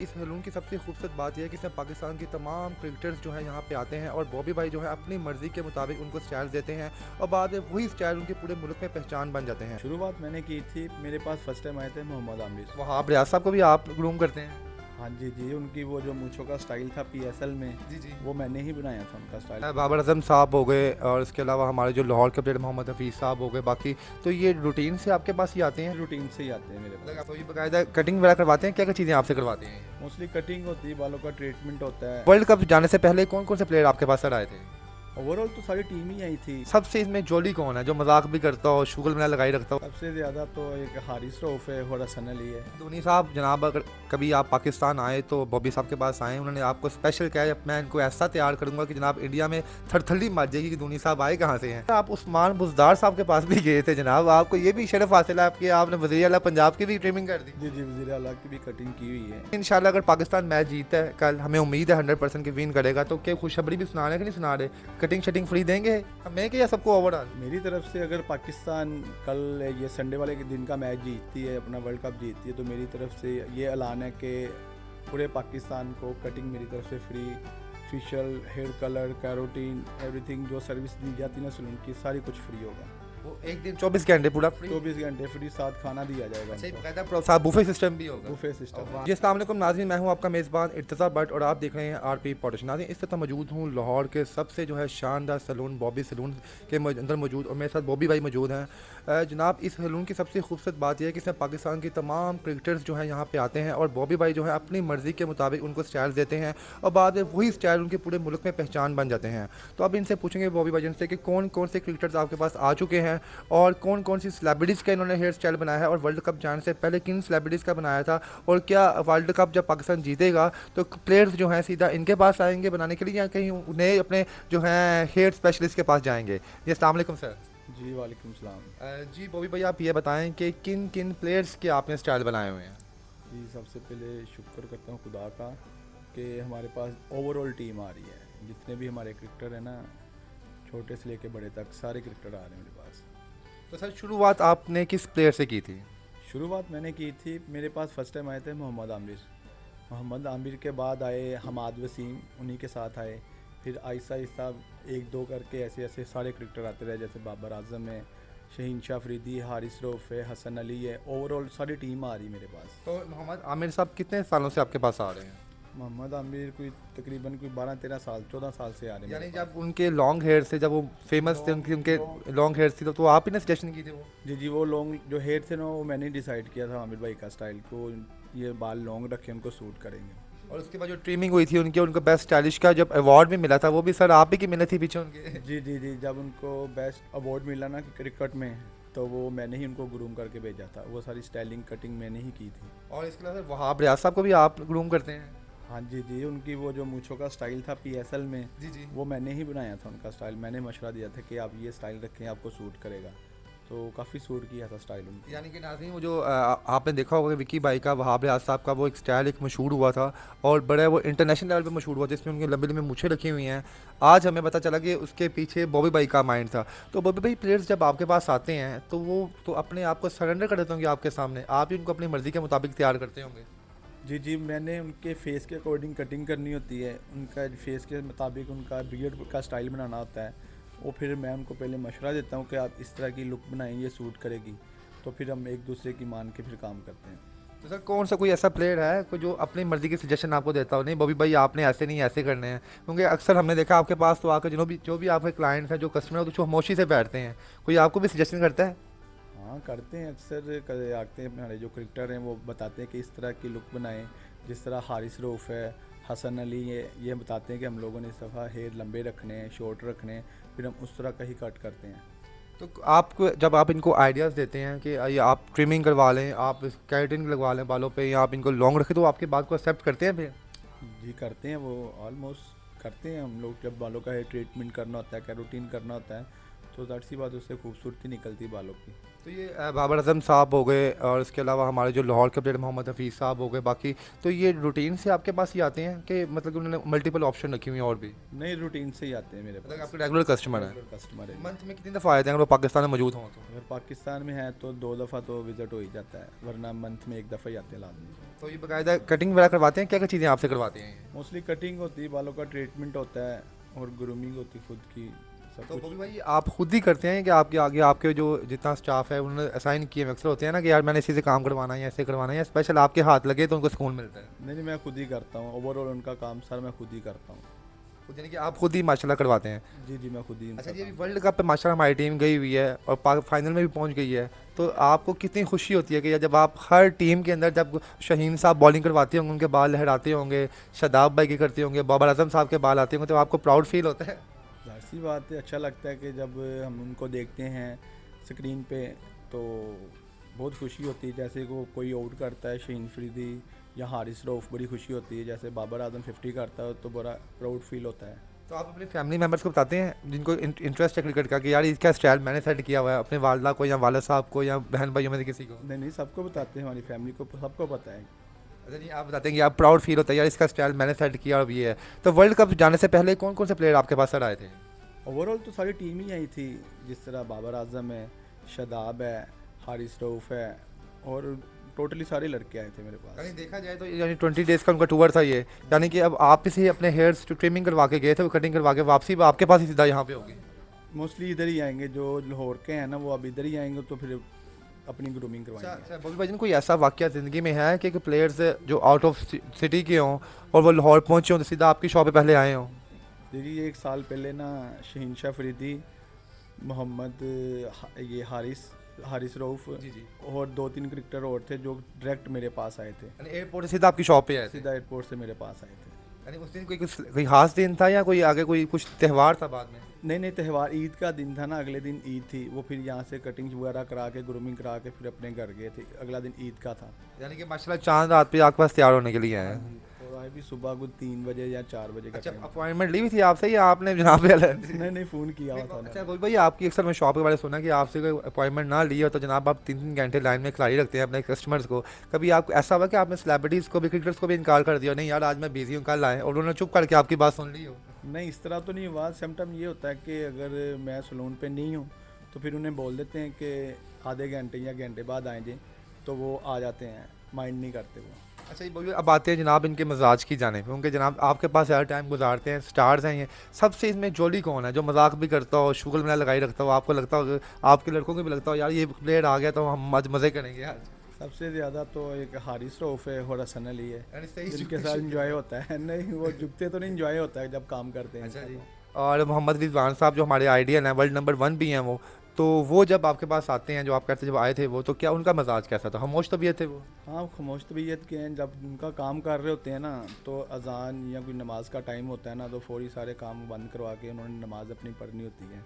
इस सैलून की सबसे खूबसूरत बात यह है कि इसमें पाकिस्तान के तमाम क्रिकेटर्स जो हैं यहाँ पे आते हैं और बॉबी भाई जो है अपनी मर्ज़ी के मुताबिक उनको स्टाइल देते हैं और बाद में वही स्टाइल उनके पूरे मुल्क में पहचान बन जाते हैं। शुरुआत मैंने की थी, मेरे पास फर्स्ट टाइम आए थे मोहम्मद आमिर। वहाँ आप रियाज साहब को भी आप ग्रूम करते हैं? हाँ जी जी, उनकी वो जो मूंछों का स्टाइल था पीएसएल में, जी जी। वो मैंने ही बनाया था उनका स्टाइल। बाबर आजम साहब हो गए और इसके अलावा हमारे जो लाहौर के प्लेयर मोहम्मद हफीज़ साहब हो गए, बाकी तो ये रूटीन से आपके पास ही आते हैं? रूटीन से ही आते हैं मेरे पास। तो ये बाकायदा कटिंग वगैरह करवाते हैं? क्या क्या चीज़ें आपसे करवाते हैं? मोस्टली कटिंग होती है, बालों का ट्रीटमेंट होता है। वर्ल्ड कप जाने से पहले कौन कौन से प्लेयर आपके पास सर आए थे? ओवरऑल तो सारी टीम ही आई थी। सबसे इसमें जोली कौन है जो मजाक भी करता हो, शुगल में लगाई रखता हो? सबसे ज़्यादा तो एक हारिस रऊफ है और हसन अली है। धोनी साहब जनाब, अगर कभी आप पाकिस्तान आए तो बॉबी साहब के पास आए, उन्होंने आपको स्पेशल कहा है मैं इनको ऐसा तैयार करूंगा कि जनाब इंडिया में थरथली मच जाएगी कि धोनी साहब आए कहाँ से हैं। आप उस्मान बुजदार साहब के पास भी गए थे जनाब, आपको ये भी शर्फ हासिल है आपकी, आपने वज़ीर आला पंजाब की भी ट्रेनिंग कर दी। जी जी, वज़ीर आला की भी कटिंग की हुई है। इंशाल्लाह अगर पाकिस्तान मैच जीतता है कल, हमें उम्मीद है 100% की विन करेगा, तो क्या खुशखबरी भी सुना रहे कि नहीं सुना रहे? कटिंग शटिंग फ्री देंगे हमें कि या सबको ओवरऑल? मेरी तरफ से अगर पाकिस्तान कल ये संडे वाले के दिन का मैच जीतती है, अपना वर्ल्ड कप जीतती है, तो मेरी तरफ से ये ऐलान है कि पूरे पाकिस्तान को कटिंग मेरी तरफ से free, facial, hair colour, keratin, everything जो सर्विस दी जाती है ना सैलून की, सारी कुछ फ्री होगा। वो एक दिन 24 घंटे पूरा फ्री? 24 घंटे फ्री, साथ खाना दिया जाएगा। साथ बुफे सिस्टम भी होगा? Buffet system. जी अस्सलाम वालेकुम नाज़रीन, मैं हूं आपका मेज़बान इर्तज़ा भट्ट और आप देख रहे हैं आरपी पॉडकास्ट। नाज़रीन इस वक्त मौजूद हूं लाहौर के सबसे जो है शानदार सैलून बॉबी सैलून के अंदर मौजूद, और मेरे साथ बॉबी भाई मौजूद हैं। जनाब, इस सैलून की सबसे खूबसूरत बात यह है कि इसमें पाकिस्तान के तमाम क्रिकेटर्स जो हैं यहाँ पे आते हैं और बॉबी भाई जो है अपनी मर्ज़ी के मुताबिक उनको स्टाइल देते हैं और बाद में वही स्टाइल उनके पूरे मुल्क में पहचान बन जाते हैं। तो अब इनसे पूछेंगे बॉबी भाई से कि कौन कौन से क्रिकेटर्स आपके पास आ चुके हैं और कौन कौन सी सेलिब्रिटीज़ का इन्होंने हेयर स्टाइल बनाया है और वर्ल्ड कप जाने से पहले किन सेलिब्रिटीज़ का बनाया था, और क्या वर्ल्ड कप जब पाकिस्तान जीतेगा तो प्लेयर्स जो हैं सीधा इनके पास आएंगे बनाने के लिए या कहीं उन्हें अपने जो हैं हेयर स्पेशलिस्ट के पास जाएंगे? जी अस्सलाम वालेकुम सर। जी वालेकुम सलाम। जी बॉबी भाई, आप ये बताएं कि किन किन प्लेयर्स के आपने स्टाइल बनाए हुए हैं? जी सबसे पहले शुक्र करता हूँ खुदा का कि हमारे पास ओवरऑल टीम आ रही है। जितने भी हमारे क्रिकेटर हैं ना, छोटे से लेके बड़े तक सारे क्रिकेटर आ रहे हैं मेरे पास। तो सर शुरुआत आपने किस प्लेयर से की थी? शुरुआत मैंने की थी, मेरे पास फर्स्ट टाइम आए थे मोहम्मद आमिर। मोहम्मद आमिर के बाद आए हमाद वसीम, उन्हीं के साथ आए। फिर आहिस्ता आहिस्ता एक दो करके ऐसे ऐसे सारे क्रिकेटर आते रहे, जैसे बाबर आजम है, शहीन शाह अफरीदी, हारिस रऊफ है, हसन अली है। ओवरऑल सारी टीम आ रही मेरे पास। तो मोहम्मद आमिर साहब कितने सालों से आपके पास आ रहे हैं? मोहम्मद आमिर कोई तकरीबन कोई 12-13 साल 14 साल से आ रहे हैं यानी मेरे जब पास। उनके लॉन्ग हेयर से जब वो फेमस थे, उनके लॉन्ग हेयर थी, तो आप ही ने सजेशन की थी वो? जी जी, वो लॉन्ग जो हेयर थे ना, वो मैंने डिसाइड किया था आमिर भाई का स्टाइल को, ये बाल लॉन्ग रखे उनको सूट करेंगे। और उसके बाद जो ट्रिमिंग हुई थी उनके, उनको बेस्ट स्टाइलिश का जब अवार्ड भी मिला था, वो भी सर आप ही की मिले थी पीछे उनके? जी जी जी, जब उनको बेस्ट अवार्ड मिला ना कि क्रिकेट में, तो वो मैंने ही उनको ग्रूम करके भेजा था। वो सारी स्टाइलिंग कटिंग मैंने ही की थी। और इसके अलावा सर वहाब रियाज साहब को भी आप ग्रूम करते हैं? हाँ जी जी, उनकी वो जो मूंछों का स्टाइल था पीएसएल में, जी जी। वो मैंने ही बनाया था उनका स्टाइल। मैंने मशवरा दिया था कि आप ये स्टाइल रखें, आपको सूट करेगा, तो काफ़ी सूट किया था स्टाइल उनको। यानी कि नाज़रीन वो जो आपने देखा होगा कि विकी भाई का, वहाब रियाज साहब का वो एक स्टाइल एक मशहूर हुआ था और बड़ा वो इंटरनेशनल लेवल पे मशहूर हुआ, जिसमें उनके लंबी लंबी मूछें रखी हुई हैं। आज हमें पता चला कि उसके पीछे बॉबी भाई का माइंड था। तो बॉबी भाई प्लेयर्स जब आपके पास आते हैं तो वो तो अपने आप को सरेंडर कर देते होंगे आपके सामने, आप ही उनको अपनी मर्ज़ी के मुताबिक तैयार करते होंगे? जी जी, मैंने उनके फेस के अकॉर्डिंग कटिंग करनी होती है, उनका फेस के मुताबिक उनका बियर्ड का स्टाइल बनाना होता है। वो फिर मैं उनको पहले मशवरा देता हूँ कि आप इस तरह की लुक बनाएं, ये सूट करेगी। तो फिर हम एक दूसरे की मान के फिर काम करते हैं। तो सर कौन सा कोई ऐसा प्लेयर है कोई जो अपनी मर्ज़ी की सजेशन आपको देता हो, नहीं बॉबी भाई आपने ऐसे नहीं ऐसे करने हैं? क्योंकि अक्सर हमने देखा आपके पास तो आकर जो भी आपके क्लाइंट्स हैं, जो कस्टमर हैं, तो खामोशी से बैठते हैं, कोई आपको भी सजेशन करता है? हाँ करते हैं, अक्सर आते हैं हमारे जो क्रिकेटर हैं, वो बताते हैं कि इस तरह की लुक बनाएं। जिस तरह हारिस रऊफ है, हसन अली, ये बताते हैं कि हम लोगों ने इस दफ़ा हेयर लंबे रखने हैं, शॉर्ट रखने हैं, फिर हम उस तरह का ही कट करते हैं। तो आपको जब आप इनको आइडियाज़ देते हैं कि ये आप ट्रिमिंग करवा लें, आप कैरेटिन लगवा लें बालों पे, या आप इनको लॉन्ग रखें, तो आपकी बात को एक्सेप्ट करते हैं फिर? जी करते हैं, वो ऑलमोस्ट करते हैं। हम लोग जब बालों का हेयर ट्रीटमेंट करना होता है, कैरोटीन करना होता है, तो ज़ाहिर सी बात उससे खूबसूरती निकलती है बालों की। तो ये बाबर आजम साहब हो गए और इसके अलावा हमारे जो लाहौर के प्लेयर मोहम्मद हफीज़ साहब हो गए बाकी, तो ये रूटीन से आपके पास ही आते हैं कि मतलब कि उन्होंने मल्टीपल ऑप्शन रखी हुई हैं और भी, नई रूटीन से ही आते हैं मेरे मतलब पास। आपके रेगुलर कस्टमर हैं? रेगुलर कस्टमर है। मंथ में कितनी दफ़ा आए थे अगर वो पाकिस्तान में मौजूद हों तो? अगर पाकिस्तान में है तो 2 दफ़ा तो विज़िट हो ही जाता है, वरना मंथ में 1 दफ़ा ही आते हैं लाजमी। तो ये बाकायदा कटिंग वगैरह करवाते हैं, क्या क्या चीज़ें आपसे करवाते हैं ये? मोस्टली कटिंग होती है, बालों का ट्रीटमेंट होता है और ग्रूमिंग होती है खुद की, सब तो कुछ। बॉबी भाई आप खुद ही करते हैं कि आपके आगे आपके जो जितना स्टाफ है उन्होंने असाइन किए हुए अक्सर होते हैं ना कि यार मैंने इसी से काम करवाना है या ऐसे करवाना है या स्पेशल आपके हाथ लगे तो उनको सुकून मिलता है? नहीं, मैं खुद ही करता हूँ, ओवरऑल उनका काम सारा मैं खुद ही करता हूँ। तो यानी कि आप खुद ही माशाल्लाह करवाते हैं? जी, मैं खुद ही अच्छा उनका जी, अभी काम। वर्ल्ड कप पे माशाल्लाह हमारी टीम गई हुई है और फाइनल में भी पहुंच गई है, तो आपको कितनी खुशी होती है कि जब आप हर टीम के अंदर जब शहीन साहब बॉलिंग करवाते होंगे, उनके बाल लहराते होंगे, शादाब भाई की करते होंगे, बाबर आजम साहब के बाल आते होंगे, तो आपको प्राउड फील होता है? ज़ाहिर सी बात है, अच्छा लगता है कि जब हम उनको देखते हैं स्क्रीन पे तो बहुत खुशी होती है। जैसे को कोई आउट करता है शहीन अफरीदी या हारिस रऊफ़, बड़ी खुशी होती है। जैसे बाबर आजम 50 करता है तो बड़ा प्राउड फील होता है। तो आप अपने फैमिली मेम्बर्स को बताते हैं जिनको इंटरेस्ट है क्रिकेट का कि यार इसका स्टाइल मैंने सेट किया हुआ है, अपने वालदा को या वाला साहब को या बहन भाइयों में से किसी को? नहीं, सबको बताते हैं, हमारी फैमिली को सबको पता है। अच्छा नहीं, आप बताते हैं कि आप प्राउड फील होता है यार इसका स्टाइल मैंने सेट किया और ये है। तो वर्ल्ड कप जाने से पहले कौन कौन से प्लेयर आपके पास सर आए थे? ओवरऑल तो सारी टीम ही आई थी, जिस तरह बाबर आजम है, शादाब है, हारिस रऊफ़ है और टोटली सारे लड़के आए थे मेरे यानी पास। देखा जाए तो यानी 20 डेज़ का उनका टूर था ये, यानी कि अब आप इसे अपने हेयर्स ट्रिमिंग करवा के गए थे, वो कटिंग करवा के वापसी आपके पास ही सीधा यहाँ पे होगी? मोस्टली इधर ही आएंगे, जो लाहौर के हैं ना वो अब इधर ही आएंगे, तो फिर अपनी ग्रूमिंग अच्छा करवाएंगे। अच्छा, बॉबी भाईजान कोई ऐसा वाकया ज़िंदगी में है कि प्लेयर्स जो आउट ऑफ सिटी के हों और वो लाहौर पहुँचे हों तो सीधा आपकी शॉप पे पहले आए हों? देखिए 1 साल पहले ना शहीन अफरीदी, मोहम्मद ये हारिस रऊफ़ जी जी, और 2-3 क्रिकेटर और थे जो डायरेक्ट मेरे पास आए थे, यानी एयरपोर्ट से सीधा आपकी शॉप पे आए थे? सीधा एयरपोर्ट से मेरे पास आए थे। यानी उस दिन कोई खास दिन था या कोई आगे कोई कुछ त्यौहार था बाद में? नहीं, त्यौहार ईद का दिन था ना, अगले दिन ईद थी। वो फिर यहाँ से कटिंग वगैरह करा के ग्रूमिंग करा के फिर अपने घर गए थे, अगला दिन ईद का था। यानी कि माशाल्लाह चांद रात पे आपके पास तैयार होने के लिए आए हैं? और आए भी सुबह को 3 बजे या 4 बजे का अच्छा, टाइम। अपॉइंटमेंट ली हुई थी आपसे या आपने जनाब नहीं, फ़ोन किया हुआ था अच्छा ना। कोई भाई आपकी अक्सर मैं शॉप के बारे में सुना कि आपसे कोई अपॉइंटमेंट ना ली हो तो जनाब आप 3-3 घंटे लाइन में खिलाड़ी रखते हैं अपने कस्टमर्स को। कभी आपको ऐसा हुआ कि आपने सेलिब्रिटीज़ को भी क्रिकेटर्स को भी इनकार कर दिया, नहीं यार आज मैं बिजी हूँ कल आए, और उन्होंने चुप करके आपकी बात सुन ली हो? नहीं, इस तरह तो नहीं हुआ। समटाइम ये होता है कि अगर मैं सैलून पे नहीं हूँ तो फिर उन्हें बोल देते हैं कि आधे घंटे या घंटे बाद आएँ जी, तो वो आ जाते हैं, माइंड नहीं करते वो। अच्छा ये बोलिए, अब आते हैं जनाब इनके मिजाज की जानिब, क्योंकि जनाब आपके पास हर टाइम गुजारते हैं, स्टार्स हैं ये, सबसे इसमें जोली कौन है जो मजाक भी करता हो, शुगल में लगाई रखता हो, आपको लगता हो, आपके लड़कों को भी लगता हो यार ये प्लेयर आ गया तो हम आज मज़े करेंगे आज? सबसे ज़्यादा तो एक हारिस रऊफ़ है और हसन अली है, यानी सही जिनके साथ इंजॉय होता है। नहीं, वो झुकते तो नहीं, इंजॉय होता है जब काम करते हैं। अच्छा जी। और मोहम्मद रिजवान साहब जो हमारे आइडियल हैं, वर्ल्ड नंबर 1 भी हैं वो, तो वो जब आपके पास आते हैं, जो आप कहते जब आए थे वो, तो क्या उनका मजाज कैसा था? खामोश तबीयत थे वो? हाँ, खामोश तबीयत के हैं। जब उनका काम कर रहे होते हैं ना तो अजान या कोई नमाज का टाइम होता है ना तो फौरी सारे काम बंद करवा के उन्होंने नमाज अपनी पढ़नी होती है।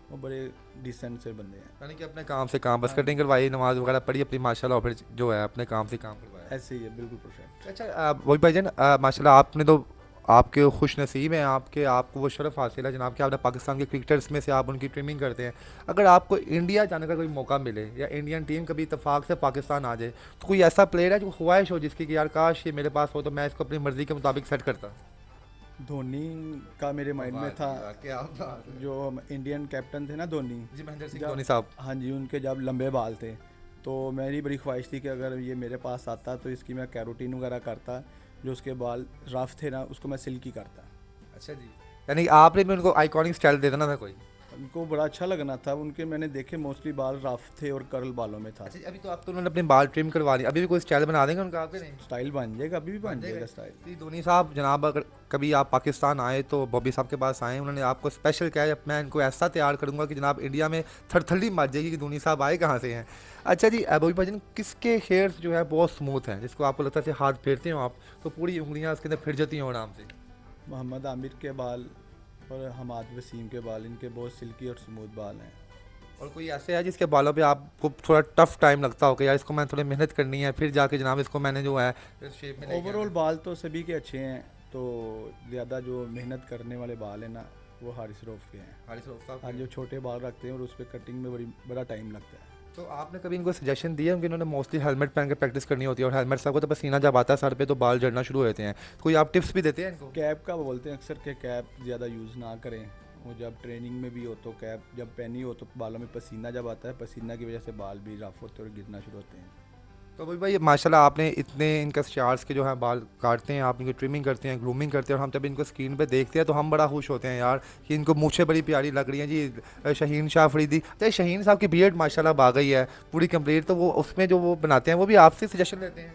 वो बड़े डिसेंट से बंदे हैं। यानी कि अपने काम से काम, बस कटिंग करवाई, नमाज वगैरह पढ़ी अपनी माशाल्लाह, और फिर जो है अपने काम से काम करवाया। ऐसे ही है, बिल्कुल परफेक्ट। अच्छा वही भाईजान, माशाल्लाह आपने तो, आपके खुश नसीब हैं, आपको वो शर्फ हासिल है जनाब कि आपने पाकिस्तान के क्रिकेटर्स में से आप उनकी ट्रिमिंग करते हैं। अगर आपको इंडिया जाने का कोई मौका मिले या इंडियन टीम कभी इत्तेफाक से पाकिस्तान आ जाए, तो कोई ऐसा प्लेयर है जो ख्वाहिश हो जिसकी कि यार काश ये मेरे पास हो तो मैं इसको अपनी मर्ज़ी के मुताबिक सेट करता? धोनी का मेरे माइंड में था, क्या बात है। जो इंडियन कैप्टन थे ना धोनी। जी, महेंद्र सिंह जब- धोनी साहब। हाँ जी, उनके जब लंबे बाल थे तो मेरी बड़ी ख्वाहिश थी कि अगर ये मेरे पास आता तो इसकी मैं कैरोटीन वगैरह करता, जो उसके बाल रफ थे ना उसको मैं सिल्की करता। अच्छा जी, यानी आपने भी उनको आइकॉनिक स्टाइल दे देना था कोई? उनको बड़ा अच्छा लगना था। उनके मैंने देखे मोस्टली बाल रफ थे और कर्ल बालों में था। अच्छा अभी तो आप तो उन्होंने अपने बाल ट्रिम करवा लिए, अभी भी कोई स्टाइल बना देंगे उनका आपके? नहीं स्टाइल बन जाएगा, अभी भी बन जाएगा स्टाइल। जी धोनी साहब जनाब, अगर कभी आप पाकिस्तान आए तो बॉबी साहब के पास आए, उन्होंने आपको स्पेशल कहा है मैं इनको ऐसा तैयार करूंगा कि जनाब इंडिया में थरथली मच जाएगी कि धोनी साहब आए कहाँ से हैं। अच्छा जी, बॉबी भाईजान किसके हेयर्स जो है बहुत स्मूथ हैं जिसको आपको लगता है हाथ फेरते हो आप तो पूरी उंगलियाँ उसके अंदर फिर जाती हैं आराम से? मोहम्मद आमिर के बाल और हमाद वसीम के बाल, इनके बहुत सिल्की और स्मूथ बाल हैं। और कोई ऐसे है जिसके बालों पे आपको थोड़ा टफ टाइम लगता हो कि यार इसको मैंने थोड़ी मेहनत करनी है फिर जाके जनाब इसको मैंने जो है शेप में लेके ओवरऑल बाल तो सभी के अच्छे हैं, तो ज़्यादा जो मेहनत करने वाले बाल हैं ना वो हारिस रऊफ़ के हैं। हारिस रऊफ़ साहब हाँ, जो छोटे बाल रखते हैं और उस पर कटिंग में बड़ा टाइम लगता है। तो आपने कभी इनको सजेशन दिया क्योंकि इन्होंने मोस्टली हेलमेट पहन के प्रैक्टिस करनी होती है और हेलमेट सबको तो पसीना जब आता है सर पे तो बाल झड़ना शुरू हो जाते हैं, कोई आप टिप्स भी देते हैं इनको? कैप का बोलते हैं अक्सर कि कैप ज़्यादा यूज़ ना करें। वो जब ट्रेनिंग में भी हो तो कैप जब पहनी हो तो बालों में पसीना जब आता है, पसीना की वजह से बाल भी रफ होते हैं और गिरना शुरू होते हैं। तो भाई माशाल्लाह आपने इतने इनका शार्स के जो है बाल काटते हैं, आप इनकी ट्रिमिंग करते हैं, ग्रूमिंग करते हैं और हम जब इनको स्क्रीन पे देखते हैं तो हम बड़ा खुश होते हैं यार कि इनको मूछें बड़ी प्यारी लग रही हैं जी। शहीन शाह अफरीदी, तो शहीन साहब की बियर्ड माशाल्लाह आ गई है पूरी कंप्लीट, तो वो उसमें जो वो बनाते हैं वो भी आपसे सजेशन लेते हैं?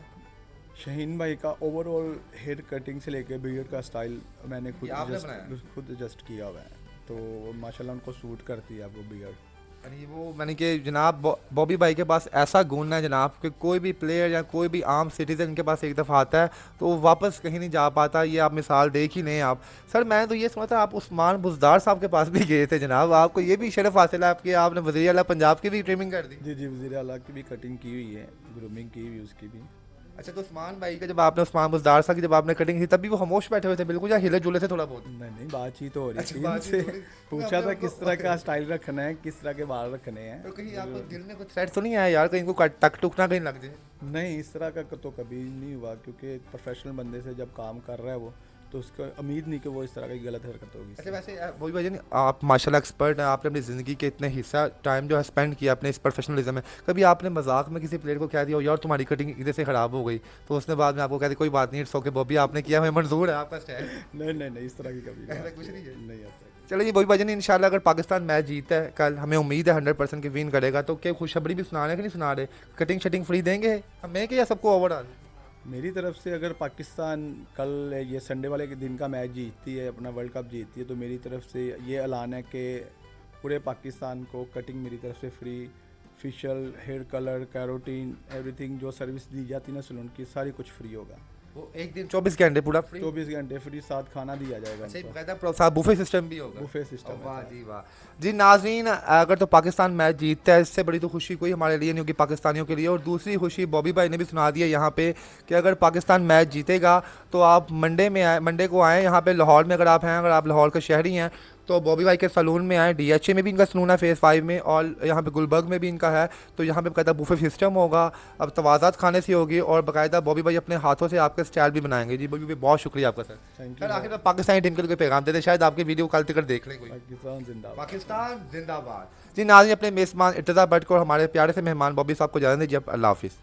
शहीन भाई का ओवरऑल हेयर कटिंग से लेके बियर्ड का स्टाइल मैंने ये आपने बनाया? खुद एडजस्ट किया हुआ है, तो माशाल्लाह उनको सूट करती है वो बियर्ड। यानी वो मैंने कि जनाब बॉबी भाई के पास ऐसा गुण है जनाब कि कोई भी प्लेयर या कोई भी आम सिटीज़न इनके पास एक दफ़ा आता है तो वो वापस कहीं नहीं जा पाता। ये आप मिसाल देख ही नहीं आप। सर मैंने तो ये सुना था आप उस्मान बुज़दार साहब के पास भी गए थे जनाब, आपको ये भी शरफ हासिल है आपकी, आपने वज़ीर आला पंजाब की भी ट्रिमिंग कर दी? जी जी, वज़ीर आला की भी कटिंग की हुई है, ग्रूमिंग की हुई उसकी भी। अच्छा, तो उस्मान भाई का जब आपने उस्मान बुज़दार साहब की जब आपने कटिंग की तब भी वो खामोश बैठे हुए थे बिल्कुल, या हिले जुले थे थोड़ा बहुत? नहीं बातचीत हो रही अच्छा, थी बातचीत उनसे। हो रही। पूछा था आपने किस तरह का स्टाइल रखना है, किस तरह के बाल रखने हैं। तो कहीं आपको दिल में कुछ सेट तो नहीं आया यार कहीं को टक टुक ना कहीं लग जाए? नहीं, इस तरह का तो कभी नहीं हुआ, क्योंकि प्रोफेशनल बंदे से जब काम कर रहा है वो, तो उसको उम्मीद नहीं कि वो इस तरह की गलत हरकत होगी। अच्छा, वैसे वही वजह नहीं, आप माशाल्लाह एक्सपर्ट हैं, आपने अपनी ज़िंदगी के इतने हिस्सा टाइम जो है स्पेंड किया अपने इस प्रोफेशनलिज्म में, कभी आपने मजाक में किसी प्लेयर को कह दिया हो यार तुम्हारी कटिंग इधर से ख़राब हो गई, तो उसने बाद में आपको कह दिया कोई बात नहीं इट्स ओके बॉबी आपने किया हमें मंजूर है आपका स्टाइल? नहीं, इस तरह की कभी ऐसा बात कुछ नहीं है? नहीं आता। चलो ये वही वजह नहीं, इंशाल्लाह अगर पाकिस्तान मैच जीतता है कल, हमें उम्मीद है 100% की विन करेगा, तो क्या खुशखबरी भी सुना रहे कि नहीं सुना रहे, कटिंग शटिंग फ्री देंगे हमें कि या सबको ओवरऑल? मेरी तरफ से अगर पाकिस्तान कल ये संडे वाले के दिन का मैच जीतती है, अपना वर्ल्ड कप जीतती है, तो मेरी तरफ से ये ऐलान है कि पूरे पाकिस्तान को कटिंग मेरी तरफ से free, facial, hair colour, keratin, everything जो सर्विस दी जाती है ना सैलून की, सारी कुछ फ्री होगा। वो एक दिन 24 घंटे पूरा फ्री? 24 घंटे फ्री, साथ खाना दिया जाएगा। अच्छा, बकायदा बुफे सिस्टम भी होगा? Buffet system. वाह जी वाह जी। नाज़रीन, अगर तो पाकिस्तान मैच जीतता है इससे बड़ी तो खुशी कोई हमारे लिए नहीं होगी पाकिस्तानियों के लिए, और दूसरी खुशी बॉबी भाई ने भी सुना दी है यहाँ पे कि अगर पाकिस्तान मैच जीतेगा तो आप मंडे को आएँ यहाँ पे लाहौर में, अगर आप हैं, अगर आप लाहौर के शहरी हैं तो बॉबी भाई के सलून में आए। DHA में भी इनका सलून है फेज़ 5 में, और यहाँ पे गुलबर्ग में भी इनका है। तो यहाँ पे बाकायदा बुफे सिस्टम होगा, अब तवाज़ात खाने से होगी, और बाकायदा बॉबी भाई अपने हाथों से आपके स्टाइल भी बनाएंगे। जी बॉबी भाई बहुत शुक्रिया आपका सर। Thank sir you. आखिर में पाकिस्तानी टीम के लिए कोई पैगाम देते, शायद आपकी वीडियो कल तक देख लें कोई? पाकिस्तान जिंदाबाद। पाकिस्तान जिंदाबाद। जी नाज़रीन, अपने मेज़बान इर्तज़ा भट्ट को और हमारे प्यारे से मेहमान बॉबी साहब को जाने दीजिए। अल्लाह हाफिज़।